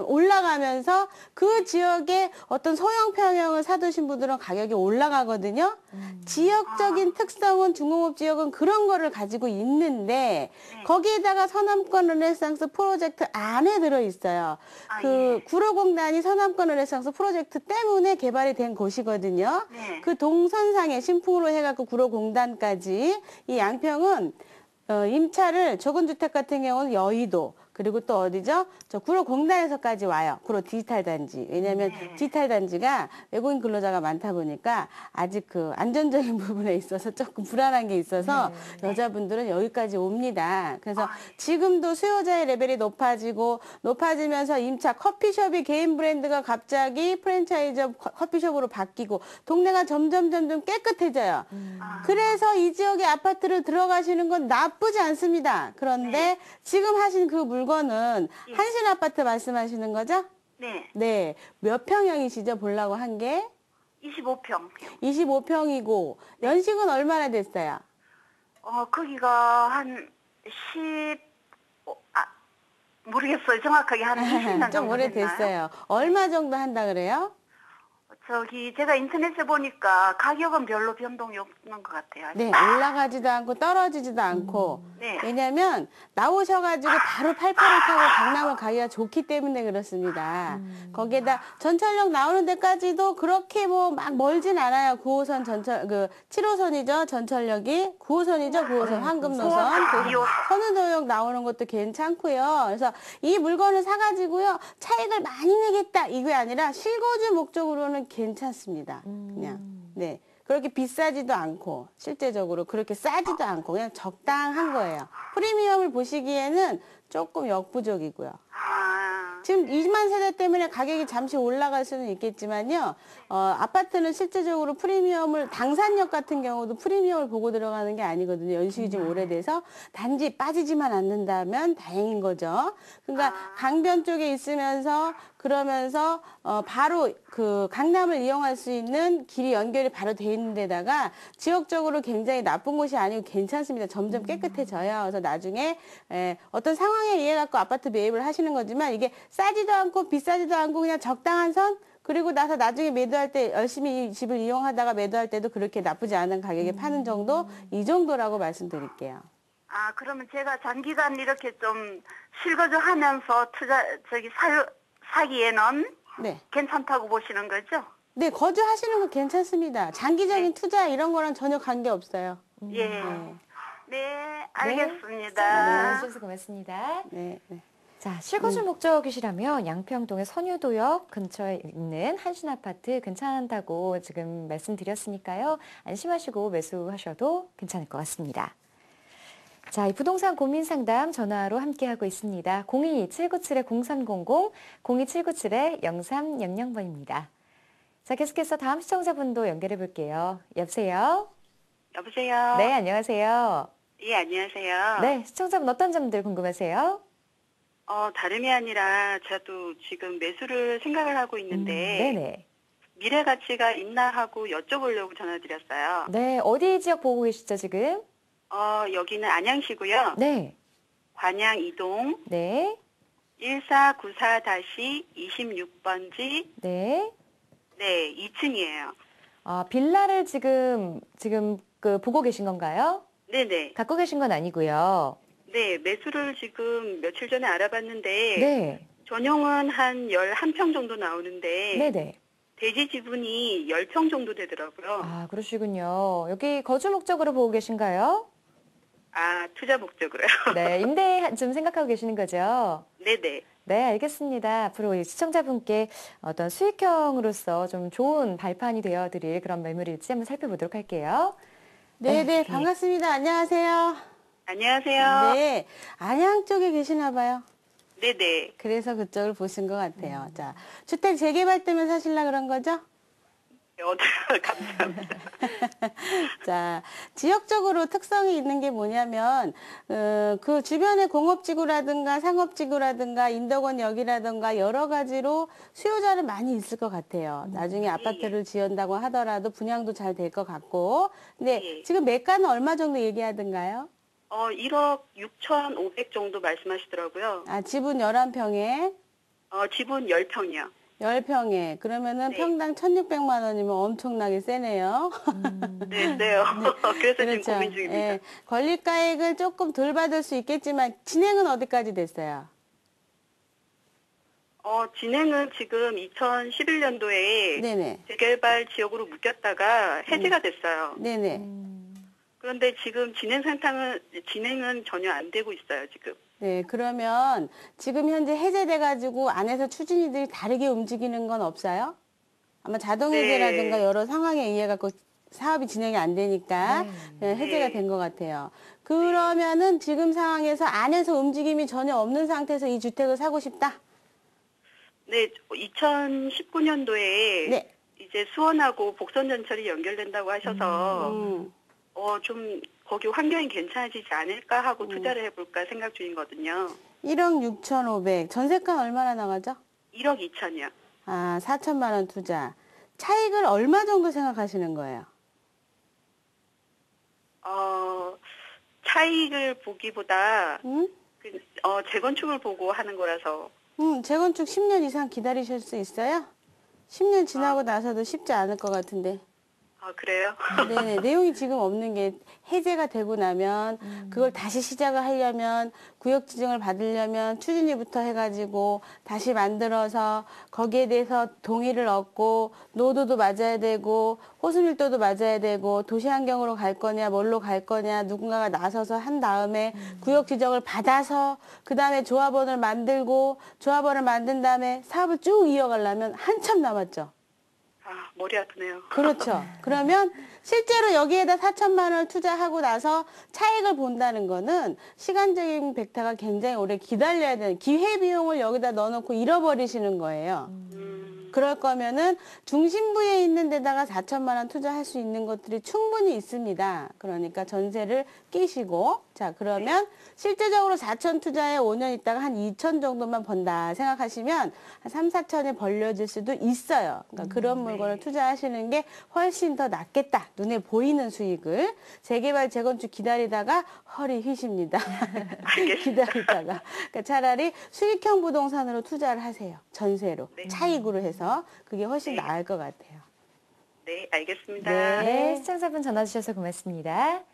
올라가면서 그 지역에 어떤 소형 평형을 사두신 분들은 가격이 올라가거든요. 지역적인 특성은 중공업 지역은 그런 거를 가지고 있는데 거기에다가 서남권 르네상스 프로젝트 안에 들어있어요. 그 구로공단이 서남권 르네상스 프로젝트 때문에 개발이 된 곳이거든요. 네. 그 동선상에 신풍으로 해갖고 구로공단까지 이 양평은 임차를 조건주택 같은 경우는 여의도 그리고 또 어디죠? 저 구로공단에서까지 와요. 구로 디지털 단지. 왜냐하면 디지털 단지가 외국인 근로자가 많다 보니까 아직 그 안전적인 부분에 있어서 조금 불안한 게 있어서 여자분들은 여기까지 옵니다. 그래서 지금도 수요자의 레벨이 높아지면서 임차 커피숍이 개인 브랜드가 갑자기 프랜차이즈 커피숍으로 바뀌고 동네가 점점 깨끗해져요. 그래서 이 지역의 아파트를 들어가시는 건 나쁘지 않습니다. 그런데 지금 하신 그 물건은 한신 아파트 말씀하시는 거죠? 네. 네. 몇 평형이시죠? 보려고 한 게? 25평. 25평이고 연식은 얼마나 됐어요? 거기가 한 10, 모르겠어요. 정확하게 한 20년 좀 정도 됐나요? 오래됐어요. 얼마 정도 한다 그래요? 제가 인터넷에 보니까 가격은 별로 변동이 없는 것 같아요. 네, 올라가지도 않고 떨어지지도 않고. 네. 왜냐면 나오셔가지고 바로 88을 타고 강남을 가기가 좋기 때문에 그렇습니다. 거기에다 전철역 나오는 데까지도 그렇게 뭐 막 멀진 않아요. 9호선 7호선이죠. 전철역이 9호선이죠. 9호선 황금노선. 그래서 선우도역 나오는 것도 괜찮고요. 그래서 이 물건을 사가지고요. 차익을 많이 내겠다 이게 아니라 실거주 목적으로는 괜찮습니다. 그냥. 네. 그렇게 비싸지도 않고 실제적으로 그렇게 싸지도 않고 그냥 적당한 거예요. 프리미엄을 보시기에는 조금 역부족이고요. 지금 2만 세대 때문에 가격이 잠시 올라갈 수는 있겠지만요. 아파트는 실제적으로 프리미엄을 당산역 같은 경우도 프리미엄을 보고 들어가는 게 아니거든요. 연식이 좀 오래돼서 단지 빠지지만 않는다면 다행인 거죠. 그러니까 강변 쪽에 있으면서 그러면서 바로 그 강남을 이용할 수 있는 길이 연결이 바로 돼 있는 데다가 지역적으로 굉장히 나쁜 곳이 아니고 괜찮습니다. 점점 깨끗해져요. 그래서 나중에 어떤 상황에 의해 갖고 아파트 매입을 하시는 거지만 이게 싸지도 않고 비싸지도 않고 그냥 적당한 선 그리고 나서 나중에 매도할 때 열심히 이 집을 이용하다가 매도할 때도 그렇게 나쁘지 않은 가격에 파는 정도 이 정도라고 말씀드릴게요. 그러면 제가 장기간 이렇게 좀 실거주하면서 사기에는 네. 괜찮다고 보시는 거죠? 네, 거주하시는 거 괜찮습니다. 장기적인 투자 이런 거랑 전혀 관계 없어요. 예. 네, 알겠습니다. 네, 주셔서 고맙습니다. 네, 네. 자, 실거주 목적이시라면 양평동의 선유도역 근처에 있는 한신아파트 괜찮다고 지금 말씀드렸으니까요. 안심하시고 매수하셔도 괜찮을 것 같습니다. 자, 이 부동산 고민 상담 전화로 함께하고 있습니다. 02-797-0300, 02-797-0300번입니다. 자, 계속해서 다음 시청자분도 연결해 볼게요. 여보세요? 여보세요? 네, 안녕하세요. 예, 안녕하세요. 네, 시청자분 어떤 점들 궁금하세요? 다름이 아니라 저도 지금 매수를 생각을 하고 있는데 네네. 미래 가치가 있나 하고 여쭤보려고 전화드렸어요. 네, 어디 지역 보고 계시죠, 지금? 여기는 안양시고요. 네. 관양 이동 네. 1494-26번지 네. 네, 2층이에요. 빌라를 지금 보고 계신 건가요? 네네. 갖고 계신 건 아니고요. 네, 매수를 지금 며칠 전에 알아봤는데 네. 전용은 한 11평 정도 나오는데 네네. 대지 지분이 10평 정도 되더라고요. 그러시군요. 여기 거주 목적으로 보고 계신가요? 투자 목적으로요. 네, 임대 좀 생각하고 계시는 거죠? 네네. 네, 알겠습니다. 앞으로 이 시청자분께 어떤 수익형으로서 좀 좋은 발판이 되어드릴 그런 매물일지 한번 살펴보도록 할게요. 네, 반갑습니다. 안녕하세요. 안녕하세요. 네, 안양 쪽에 계시나 봐요. 네네. 그래서 그쪽을 보신 것 같아요. 자, 주택 재개발 때문에 사실라 그런 거죠? 감사합니다. 자, 지역적으로 특성이 있는 게 뭐냐면, 그 주변에 공업지구라든가 상업지구라든가 인덕원역이라든가 여러 가지로 수요자는 많이 있을 것 같아요. 나중에 아파트를 지은다고 하더라도 분양도 잘 될 것 같고. 근데 지금 매가는 얼마 정도 얘기하던가요? 1억 6,500 정도 말씀하시더라고요. 지분 11평에? 지분 10평이요. 10평에. 그러면은 평당 1,600만 원이면 엄청나게 세네요. 네, 세요. 그래서 지금 고민 중입니다. 예, 권리가액을 조금 덜 받을 수 있겠지만 진행은 어디까지 됐어요? 진행은 지금 2011년도에 네네. 재개발 지역으로 묶였다가 해지가 됐어요. 네네. 그런데 지금 진행은 전혀 안 되고 있어요, 지금. 네, 그러면 지금 현재 해제돼가지고 안에서 추진이들이 다르게 움직이는 건 없어요? 아마 자동해제라든가 여러 상황에 의해 갖고 사업이 진행이 안 되니까 그냥 해제가 된 것 같아요. 그러면은 지금 상황에서 안에서 움직임이 전혀 없는 상태에서 이 주택을 사고 싶다? 네, 2019년도에 네. 이제 수원하고 복선전철이 연결된다고 하셔서 좀 거기 환경이 괜찮아지지 않을까 하고 투자를 해볼까 생각 중이거든요. 1억 6,500. 전세가 얼마나 나가죠? 1억 2천이요. 4천만 원 투자. 차익을 얼마 정도 생각하시는 거예요? 차익을 보기보다 응? 재건축을 보고 하는 거라서. 재건축 10년 이상 기다리실 수 있어요? 10년 지나고 나서도 쉽지 않을 것 같은데. 아, 그래요? 네네. 내용이 지금 없는 게 해제가 되고 나면 그걸 다시 시작을 하려면 구역 지정을 받으려면 추진위부터 해가지고 다시 만들어서 거기에 대해서 동의를 얻고 노도도 맞아야 되고 호수밀도도 맞아야 되고 도시환경으로 갈 거냐 뭘로 갈 거냐 누군가가 나서서 한 다음에 구역 지정을 받아서 그 다음에 조합원을 만들고 조합원을 만든 다음에 사업을 쭉 이어가려면 한참 남았죠. 아, 머리 아프네요. 그렇죠. 그러면 실제로 여기에다 4천만 원을 투자하고 나서 차익을 본다는 거는 시간적인 벡터가 굉장히 오래 기다려야 되는 기회비용을 여기다 넣어놓고 잃어버리시는 거예요. 그럴 거면은 중심부에 있는 데다가 4천만 원 투자할 수 있는 것들이 충분히 있습니다. 그러니까 전세를 끼시고 자 그러면 실제적으로 4천 투자에 5년 있다가 한 2천 정도만 번다 생각하시면 한 3, 4천에 벌려질 수도 있어요. 그러니까 그런 물건을 투자하시는 게 훨씬 더 낫겠다. 눈에 보이는 수익을 재개발 재건축 기다리다가 허리 휘십니다. 기다리다가 그러니까 차라리 수익형 부동산으로 투자를 하세요. 전세로 차익으로 해서 그게 훨씬 나을 것 같아요. 네, 알겠습니다. 네, 시청자분 전화 주셔서 고맙습니다.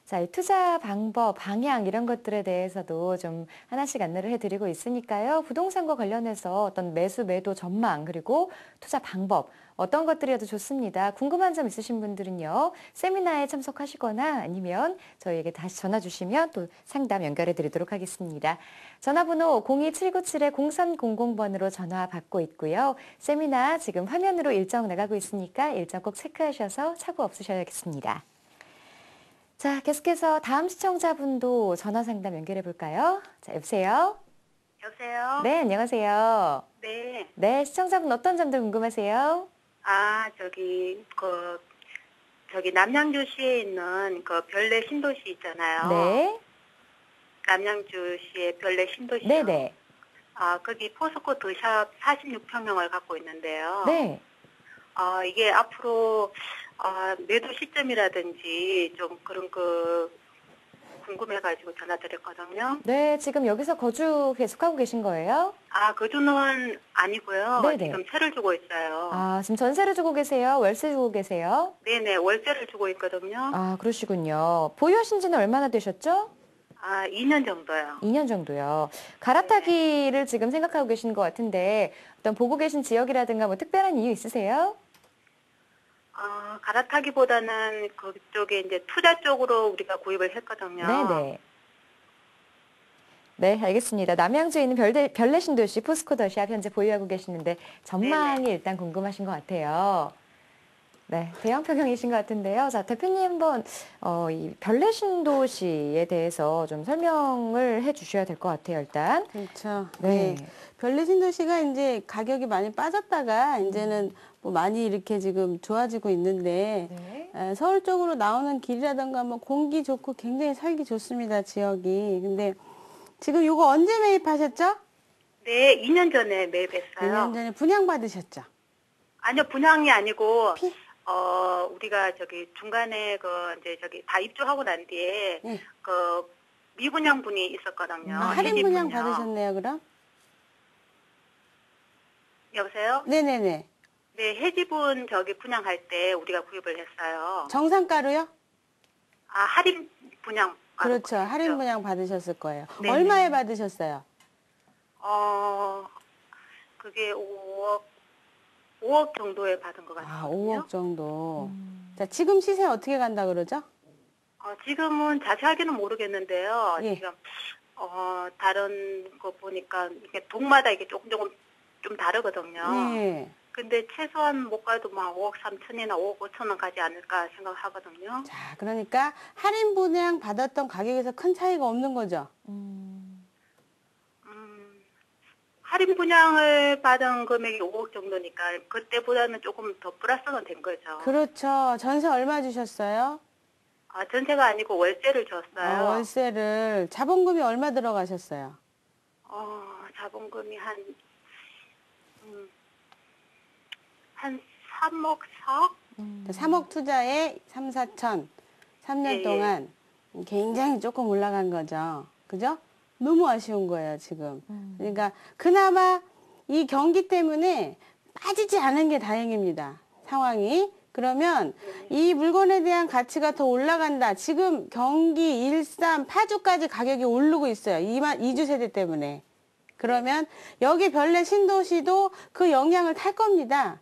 자, 이 투자 방법, 방향 이런 것들에 대해서도 좀 하나씩 안내를 해드리고 있으니까요. 부동산과 관련해서 어떤 매수, 매도 전망 그리고 투자 방법 어떤 것들이라도 좋습니다. 궁금한 점 있으신 분들은요. 세미나에 참석하시거나 아니면 저희에게 다시 전화 주시면 또 상담 연결해 드리도록 하겠습니다. 전화번호 02797-0300번으로 전화 받고 있고요. 세미나 지금 화면으로 일정 나가고 있으니까 일정 꼭 체크하셔서 착오 없으셔야겠습니다. 자, 계속해서 다음 시청자분도 전화 상담 연결해 볼까요? 자, 여보세요? 여보세요? 네, 안녕하세요. 네. 네, 시청자분 어떤 점들 궁금하세요? 아, 남양주시에 있는 그 별내 신도시 있잖아요. 네. 남양주시의 별내 신도시요. 네네. 아, 거기 포스코 더샵 46평형을 갖고 있는데요. 네. 이게 앞으로 매도 시점이라든지 좀 그런 궁금해가지고 전화드렸거든요. 네, 지금 여기서 거주 계속하고 계신 거예요? 아, 거주는 아니고요. 네네. 지금 세를 주고 있어요. 아, 지금 전세를 주고 계세요? 월세 주고 계세요? 네네, 월세를 주고 있거든요. 아, 그러시군요. 보유하신 지는 얼마나 되셨죠? 2년 정도요. 2년 정도요. 갈아타기를 지금 생각하고 계신 것 같은데 어떤 보고 계신 지역이라든가 뭐 특별한 이유 있으세요? 갈아타기보다는 그쪽에 이제 투자 쪽으로 우리가 구입을 했거든요. 네네. 네, 알겠습니다. 남양주에 있는 별내 신도시 포스코 더샵 현재 보유하고 계시는데 전망이 네네. 일단 궁금하신 것 같아요. 네, 대형 평형이신 것 같은데요. 자, 대표님 한번 이 별내 신도시에 대해서 좀 설명을 해주셔야 될 것 같아요. 일단. 그렇죠. 네. 별내 신도시가 이제 가격이 많이 빠졌다가 이제는 뭐 많이 이렇게 지금 좋아지고 있는데 네. 서울 쪽으로 나오는 길이라든가 뭐 공기 좋고 굉장히 살기 좋습니다. 지역이. 근데 지금 요거 언제 매입하셨죠? 네, 2년 전에 매입했어요. 2년 전에 분양받으셨죠? 아니요, 분양이 아니고 피? 우리가 중간에 다 입주하고 난 뒤에 네. 미분양 분이 있었거든요. 할인 해지 분양 받으셨네요, 그럼? 여보세요? 네네네. 네, 해지분 분양할 때 우리가 구입을 했어요. 정상가로요? 할인 분양. 그렇죠. 할인 분양 받으셨을 거예요. 네네. 얼마에 받으셨어요? 그게 5억 정도에 받은 것 같아요. 5억 정도. 자, 지금 시세 어떻게 간다 그러죠? 지금은 자세하게는 모르겠는데요. 예. 지금 다른 거 보니까 이게 동마다 이게 조금 좀 다르거든요. 네. 근데 최소한 못 가도 막 5억 3천이나 5억 5천원 가지 않을까 생각하거든요. 자, 그러니까 할인 분양 받았던 가격에서 큰 차이가 없는 거죠? 할인 분양을 받은 금액이 5억 정도니까 그때보다는 조금 더 플러스는 된 거죠. 그렇죠. 전세 얼마 주셨어요? 전세가 아니고 월세를 줬어요. 월세를. 자본금이 얼마 들어가셨어요? 자본금이 한 3억 4억? 3억 투자에 3, 4천 3년 예, 동안 굉장히 조금 올라간 거죠. 그죠? 너무 아쉬운 거예요, 지금. 그러니까 그나마 이 경기 때문에 빠지지 않은 게 다행입니다. 상황이. 그러면 이 물건에 대한 가치가 더 올라간다. 지금 경기, 일산, 파주까지 가격이 오르고 있어요. 2주 세대 때문에. 그러면 여기 별내 신도시도 그 영향을 탈 겁니다.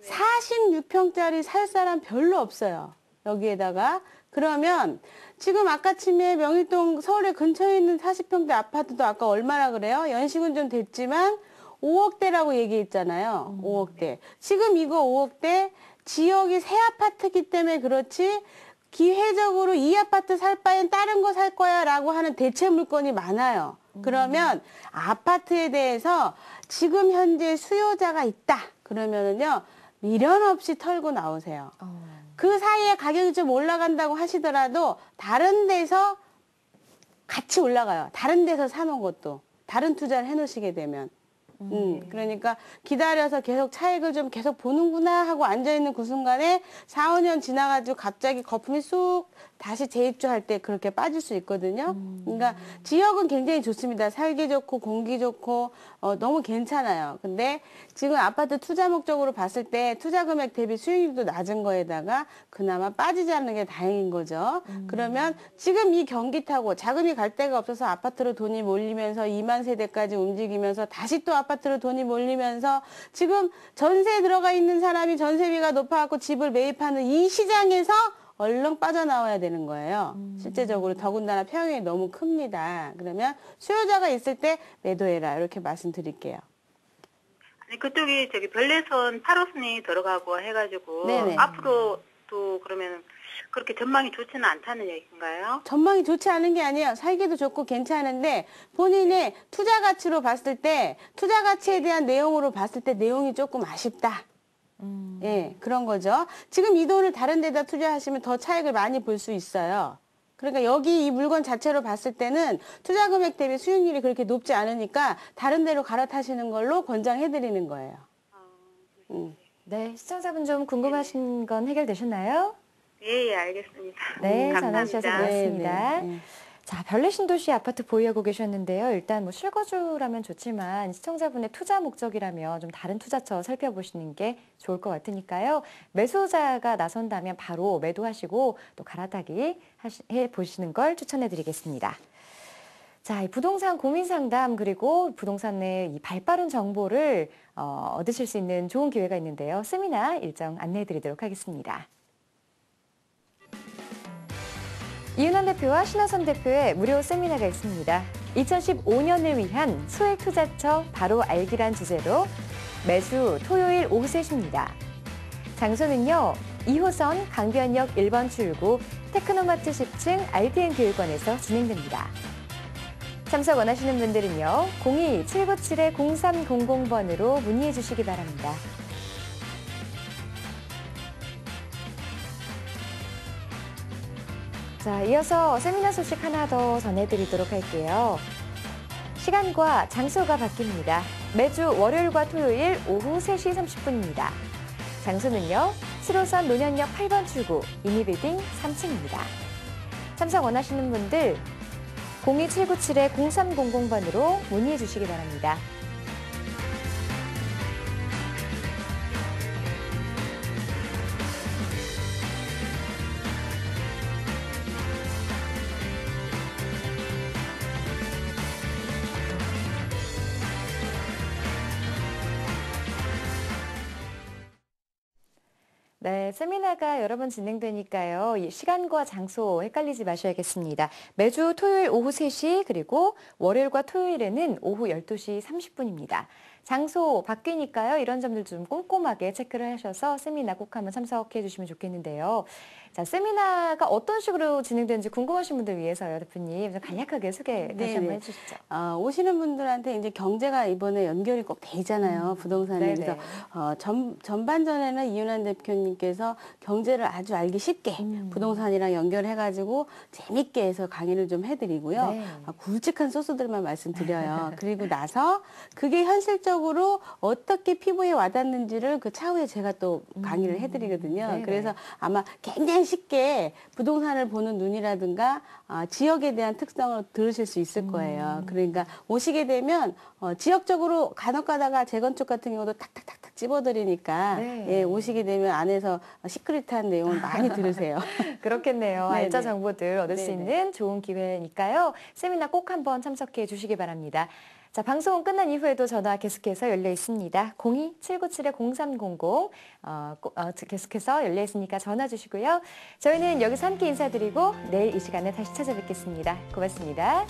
46평짜리 살 사람 별로 없어요. 여기에다가. 그러면 지금 아까침에 명일동 서울에 근처에 있는 40평대 아파트도 아까 얼마나 그래요? 연식은 좀 됐지만 5억대라고 얘기했잖아요. 5억대. 지금 이거 5억대 지역이 새 아파트기 때문에 그렇지 기회적으로 이 아파트 살 바엔 다른 거 살 거야 라고 하는 대체 물건이 많아요. 그러면 아파트에 대해서 지금 현재 수요자가 있다. 그러면은요, 미련 없이 털고 나오세요. 그 사이에 가격이 좀 올라간다고 하시더라도 다른 데서 같이 올라가요. 다른 데서 사놓은 것도. 다른 투자를 해놓으시게 되면. 그러니까 기다려서 계속 차익을 좀 계속 보는구나 하고 앉아있는 그 순간에 4, 5년 지나가지고 갑자기 거품이 쑥 다시 재입주할 때 그렇게 빠질 수 있거든요. 그러니까 지역은 굉장히 좋습니다. 살기 좋고 공기 좋고 너무 괜찮아요. 근데 지금 아파트 투자 목적으로 봤을 때 투자 금액 대비 수익률도 낮은 거에다가 그나마 빠지지 않는 게 다행인 거죠. 그러면 지금 이 경기 타고 자금이 갈 데가 없어서 아파트로 돈이 몰리면서 2만 세대까지 움직이면서 다시 또 아파트로 돈이 몰리면서 지금 전세에 들어가 있는 사람이 전세비가 높아갖고 집을 매입하는 이 시장에서 얼른 빠져나와야 되는 거예요. 실제적으로 더군다나 평형이 너무 큽니다. 그러면 수요자가 있을 때 매도해라 이렇게 말씀드릴게요. 아니 그쪽이 저기 별내선 8호선이 들어가고 해가지고 네네. 앞으로도 그러면 그렇게 전망이 좋지는 않다는 얘기인가요? 전망이 좋지 않은 게 아니에요. 살기도 좋고 괜찮은데 본인의 투자 가치로 봤을 때 투자 가치에 대한 내용으로 봤을 때 내용이 조금 아쉽다. 예, 그런 거죠. 지금 이 돈을 다른 데다 투자하시면 더 차익을 많이 볼 수 있어요. 그러니까 여기 이 물건 자체로 봤을 때는 투자 금액 대비 수익률이 그렇게 높지 않으니까 다른 데로 갈아타시는 걸로 권장해드리는 거예요. 네, 시청자분 좀 궁금하신 건 해결되셨나요? 예, 알겠습니다. 네, 감사합니다. 전화주셔서 고맙습니다. 네. 자, 별내 신도시 아파트 보유하고 계셨는데요. 일단 뭐 실거주라면 좋지만 시청자분의 투자 목적이라면 좀 다른 투자처 살펴보시는 게 좋을 것 같으니까요. 매수자가 나선다면 바로 매도하시고 또 갈아타기 해보시는 걸 추천해드리겠습니다. 자, 이 부동산 고민 상담 그리고 부동산 내 이 발빠른 정보를 얻으실 수 있는 좋은 기회가 있는데요. 세미나 일정 안내해드리도록 하겠습니다. 이은환 대표와 신하선 대표의 무료 세미나가 있습니다. 2015년을 위한 소액 투자처 바로 알기란 주제로 매주 토요일 오후 3시입니다. 장소는요, 2호선 강변역 1번 출구 테크노마트 10층 RTN 교육원에서 진행됩니다. 참석 원하시는 분들은요, 02-797-0300번으로 문의해 주시기 바랍니다. 자, 이어서 세미나 소식 하나 더 전해드리도록 할게요. 시간과 장소가 바뀝니다. 매주 월요일과 토요일 오후 3시 30분입니다. 장소는요, 7호선 논현역 8번 출구 이니빌딩 3층입니다. 참석 원하시는 분들 02-797-0300번으로 문의해 주시기 바랍니다. 네, 세미나가 여러 번 진행되니까요. 이 시간과 장소 헷갈리지 마셔야겠습니다. 매주 토요일 오후 3시 그리고 월요일과 토요일에는 오후 12시 30분입니다. 장소 바뀌니까요. 이런 점들 좀 꼼꼼하게 체크를 하셔서 세미나 꼭 한번 참석해 주시면 좋겠는데요. 자, 세미나가 어떤 식으로 진행되는지 궁금하신 분들 위해서요, 대표님. 좀 간략하게 소개 다시 네네. 한번 해주시죠. 오시는 분들한테 이제 경제가 이번에 연결이 꼭 되잖아요. 부동산에. 네네. 그래서 전반전에는 이윤환 대표님께서 경제를 아주 알기 쉽게 부동산이랑 연결해가지고 재밌게 해서 강의를 좀 해드리고요. 네. 굵직한 소스들만 말씀드려요. 그리고 나서 그게 현실적으로 어떻게 피부에 와닿는지를 그 차후에 제가 또 강의를 해드리거든요. 네네. 그래서 아마 굉장히 쉽게 부동산을 보는 눈이라든가 지역에 대한 특성을 들으실 수 있을 거예요. 그러니까 오시게 되면 지역적으로 간혹 가다가 재건축 같은 경우도 탁탁탁탁 집어드리니까 네. 예, 오시게 되면 안에서 시크릿한 내용을 많이 들으세요. 그렇겠네요. 네네. 알짜 정보들 얻을 수 네네. 있는 좋은 기회니까요. 세미나 꼭 한번 참석해 주시기 바랍니다. 자, 방송 끝난 이후에도 전화 계속해서 열려 있습니다. 02-797-0300 계속해서 열려 있으니까 전화 주시고요. 저희는 여기서 함께 인사드리고 내일 이 시간에 다시 찾아뵙겠습니다. 고맙습니다.